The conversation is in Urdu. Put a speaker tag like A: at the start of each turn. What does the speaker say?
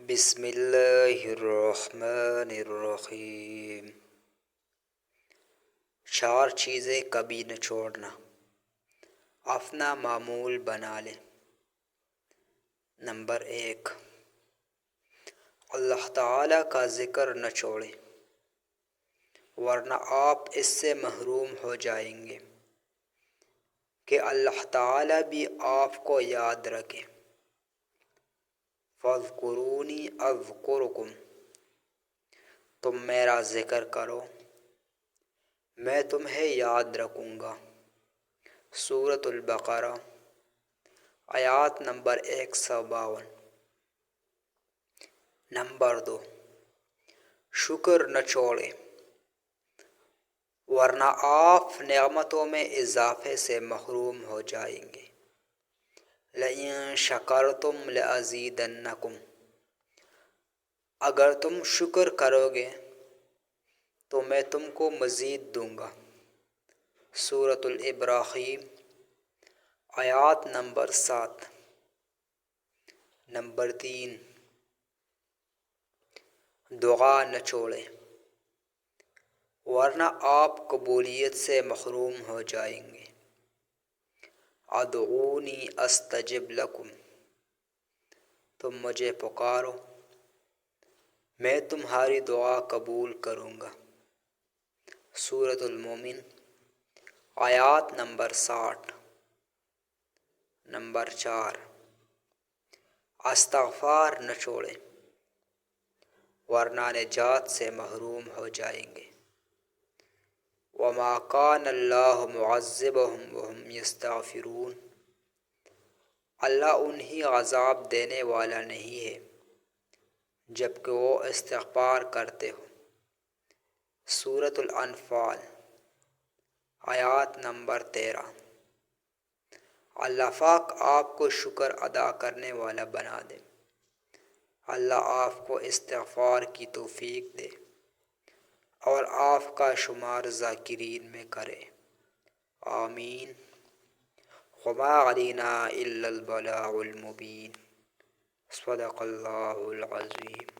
A: بسم اللہ الرحمن الرحیم۔ 4 چیزیں کبھی نہ چھوڑنا، اپنا معمول بنا لیں۔ نمبر 1، اللہ تعالیٰ کا ذکر نہ چھوڑیں، ورنہ آپ اس سے محروم ہو جائیں گے کہ اللہ تعالیٰ بھی آپ کو یاد رکھے۔ فاذکرونی اذکرکم، تم میرا ذکر کرو میں تمہیں یاد رکھوں گا۔ سورۃ البقرہ آیات نمبر 152۔ نمبر 2، شکر نہ چھوڑیں، ورنہ آپ نعمتوں میں اضافے سے محروم ہو جائیں گے۔ لئن شکرتم لأزیدنکم، اگر تم شکر کرو گے تو میں تم کو مزید دوں گا۔ سورۃ الابراہیم آیات نمبر 7۔ نمبر 3، دعا نہ چھوڑیں، ورنہ آپ قبولیت سے محروم ہو جائیں گے۔ ادعونی استجب لکم، تم مجھے پکارو میں تمہاری دعا قبول کروں گا۔ سورۃ المومن آیات نمبر 60۔ نمبر 4، استغفار نہ چھوڑیں، ورنہ نجات سے محروم ہو جائیں گے۔ وما کان اللہ معذبہم وہم یستغفرون، اللہ انہیں عذاب دینے والا نہیں ہے جبکہ وہ استغفار کرتے ہو۔ سورۃ الانفال آیات نمبر 13۔ اللہ پاک آپ کو شکر ادا کرنے والا بنا دے۔ اللہ آپ کو استغفار کی توفیق دے اور آپ کا شمار ذاکرین میں کرے، آمین۔ وما علینا الا البلاغ المبین۔ صدق اللہ العظیم۔